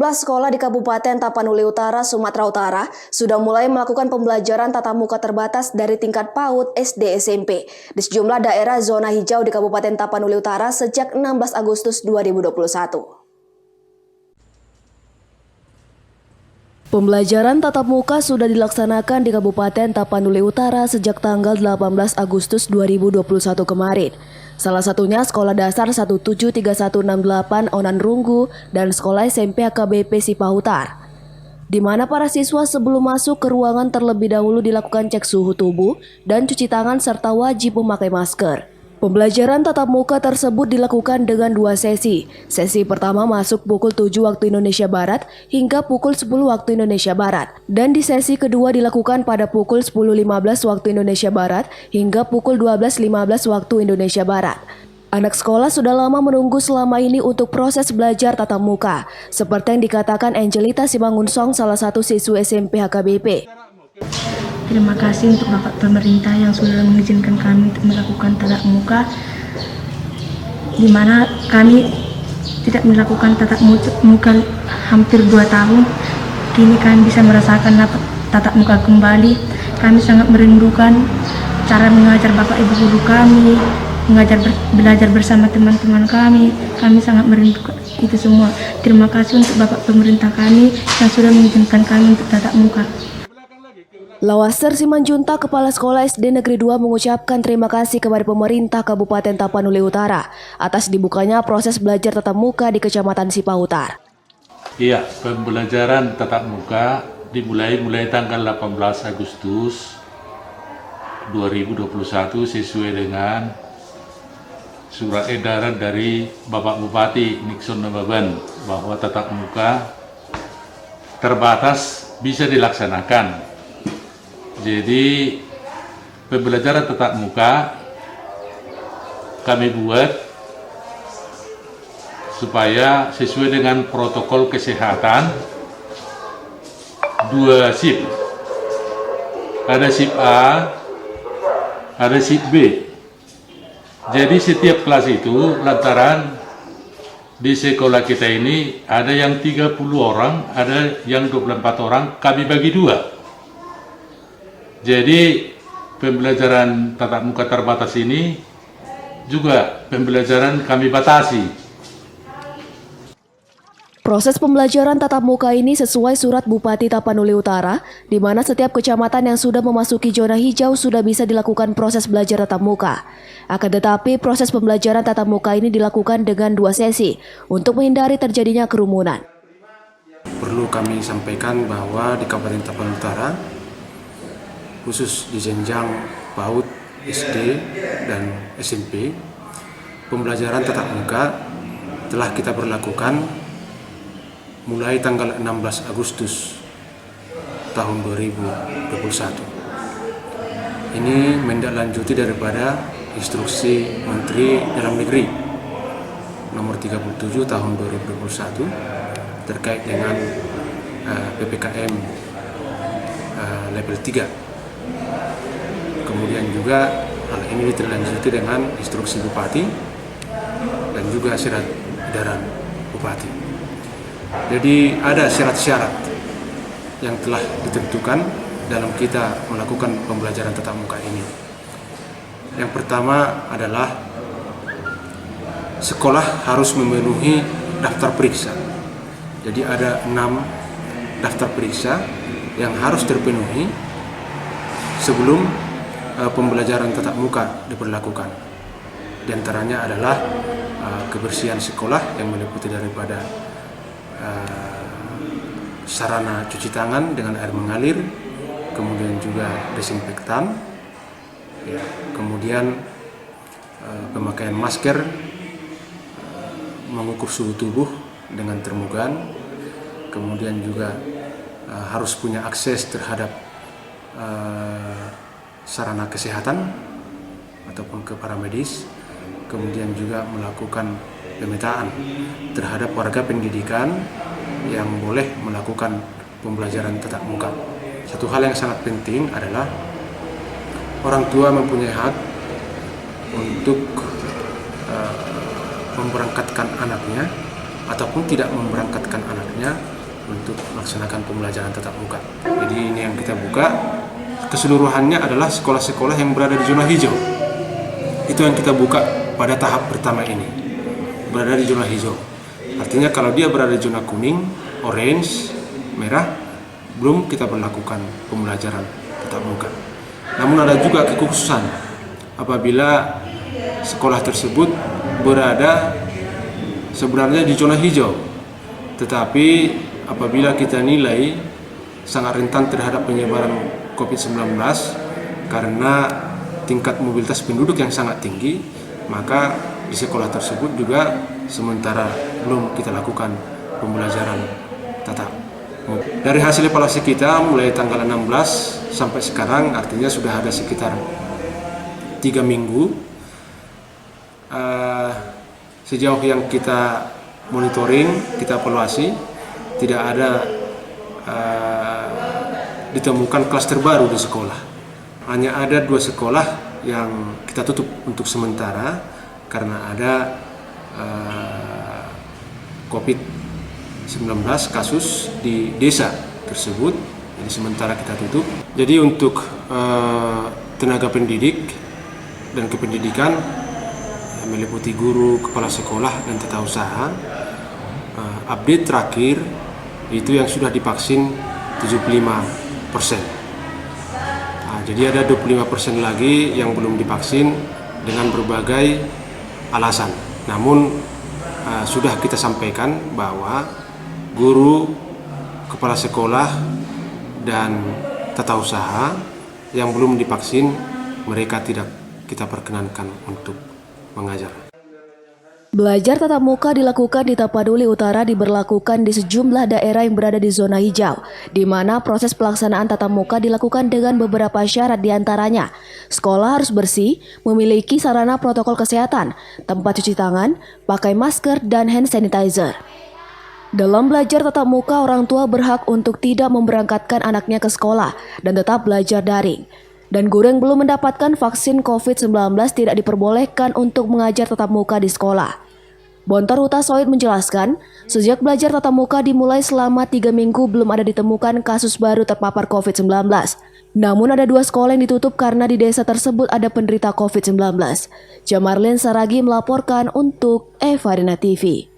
Sejumlah sekolah di Kabupaten Tapanuli Utara, Sumatera Utara sudah mulai melakukan pembelajaran tatap muka terbatas dari tingkat PAUD, SD, SMP di sejumlah daerah zona hijau di Kabupaten Tapanuli Utara sejak 16 Agustus 2021. Pembelajaran tatap muka sudah dilaksanakan di Kabupaten Tapanuli Utara sejak tanggal 18 Agustus 2021 kemarin. Salah satunya Sekolah Dasar 173168 Onan Runggu dan Sekolah SMP AKBP Sipahutar, di mana para siswa sebelum masuk ke ruangan terlebih dahulu dilakukan cek suhu tubuh dan cuci tangan serta wajib memakai masker. Pembelajaran tatap muka tersebut dilakukan dengan 2 sesi. Sesi pertama masuk pukul 7 waktu Indonesia Barat hingga pukul 10 waktu Indonesia Barat. Dan di sesi kedua dilakukan pada pukul 10.15 waktu Indonesia Barat hingga pukul 12.15 waktu Indonesia Barat. Anak sekolah sudah lama menunggu selama ini untuk proses belajar tatap muka, seperti yang dikatakan Angelita Simangunsong, salah satu siswa SMP HKBP. Terima kasih untuk Bapak Pemerintah yang sudah mengizinkan kami untuk melakukan tatap muka, di mana kami tidak melakukan tatap muka hampir 2 tahun. Kini kami bisa merasakan tatap muka kembali. Kami sangat merindukan cara mengajar Bapak Ibu guru kami, belajar bersama teman-teman kami. Kami sangat merindukan itu semua. Terima kasih untuk Bapak Pemerintah kami yang sudah mengizinkan kami untuk tatap muka. Lawasser Simanjuntak, Kepala Sekolah SD Negeri 2 mengucapkan terima kasih kepada pemerintah Kabupaten Tapanuli Utara atas dibukanya proses belajar tatap muka di Kecamatan Sipahutar. Iya, pembelajaran tatap muka dimulai tanggal 18 Agustus 2021 sesuai dengan surat edaran dari Bapak Bupati Nixon Nababan bahwa tatap muka terbatas bisa dilaksanakan. Jadi pembelajaran tatap muka kami buat supaya sesuai dengan protokol kesehatan 2 shift. Ada shift A, ada shift B. Jadi setiap kelas itu lantaran di sekolah kita ini ada yang 30 orang, ada yang 24 orang, kami bagi 2. Jadi pembelajaran tatap muka terbatas ini juga pembelajaran kami batasi. Proses pembelajaran tatap muka ini sesuai surat Bupati Tapanuli Utara, di mana setiap kecamatan yang sudah memasuki zona hijau sudah bisa dilakukan proses belajar tatap muka. Akan tetapi proses pembelajaran tatap muka ini dilakukan dengan 2 sesi untuk menghindari terjadinya kerumunan. Perlu kami sampaikan bahwa di Kabupaten Tapanuli Utara, khusus di jenjang PAUD, SD, dan SMP, pembelajaran tatap muka telah kita berlakukan mulai tanggal 16 Agustus tahun 2021. Ini menindaklanjuti daripada instruksi Menteri Dalam Negeri nomor 37 tahun 2021 terkait dengan PPKM level 3. Kemudian juga hal ini ditindaklanjuti dengan instruksi Bupati dan juga surat edaran Bupati. Jadi ada syarat-syarat yang telah ditentukan dalam kita melakukan pembelajaran tatap muka ini. Yang pertama adalah sekolah harus memenuhi daftar periksa. Jadi ada 6 daftar periksa yang harus terpenuhi sebelum pembelajaran tatap muka diberlakukan. Di antaranya adalah kebersihan sekolah yang meliputi daripada sarana cuci tangan dengan air mengalir, kemudian juga desinfektan, ya, kemudian pemakaian masker, mengukur suhu tubuh dengan termogan, kemudian juga harus punya akses terhadap sarana kesehatan ataupun ke para medis, kemudian juga melakukan pemetaan terhadap warga pendidikan yang boleh melakukan pembelajaran tatap muka. Satu hal yang sangat penting adalah orang tua mempunyai hak untuk memberangkatkan anaknya ataupun tidak memberangkatkan anaknya untuk melaksanakan pembelajaran tatap muka. Jadi ini yang kita buka, keseluruhannya adalah sekolah-sekolah yang berada di zona hijau. Itu yang kita buka pada tahap pertama ini, berada di zona hijau. Artinya kalau dia berada di zona kuning, orange, merah, belum kita berlakukan pembelajaran tatap muka. Namun ada juga kekhususan apabila sekolah tersebut berada sebenarnya di zona hijau, tetapi apabila kita nilai sangat rentan terhadap penyebaran COVID-19 karena tingkat mobilitas penduduk yang sangat tinggi, maka di sekolah tersebut juga sementara belum kita lakukan pembelajaran tatap muka. Dari hasil evaluasi kita mulai tanggal 16 sampai sekarang, artinya sudah ada sekitar 3 minggu. Sejauh yang kita monitoring, kita evaluasi, tidak ada ditemukan klaster baru di sekolah. Hanya ada 2 sekolah yang kita tutup untuk sementara karena ada COVID-19 kasus di desa tersebut. Jadi sementara kita tutup. Jadi untuk tenaga pendidik dan kependidikan meliputi guru, kepala sekolah, dan tata usaha, update terakhir itu yang sudah divaksin 75%. Jadi ada 25% lagi yang belum divaksin dengan berbagai alasan. Namun sudah kita sampaikan bahwa guru, kepala sekolah, dan tata usaha yang belum divaksin, mereka tidak kita perkenankan untuk mengajar. Belajar tatap muka dilakukan di Tapanuli Utara diberlakukan di sejumlah daerah yang berada di zona hijau, di mana proses pelaksanaan tatap muka dilakukan dengan beberapa syarat diantaranya. Sekolah harus bersih, memiliki sarana protokol kesehatan, tempat cuci tangan, pakai masker, dan hand sanitizer. Dalam belajar tatap muka, orang tua berhak untuk tidak memberangkatkan anaknya ke sekolah dan tetap belajar daring. Dan guru yang belum mendapatkan vaksin COVID-19 tidak diperbolehkan untuk mengajar tatap muka di sekolah. Bontor Huta Soid menjelaskan, sejak belajar tatap muka dimulai selama 3 minggu belum ada ditemukan kasus baru terpapar COVID-19. Namun ada 2 sekolah yang ditutup karena di desa tersebut ada penderita COVID-19. Jamarlin Saragi melaporkan untuk Evarina TV.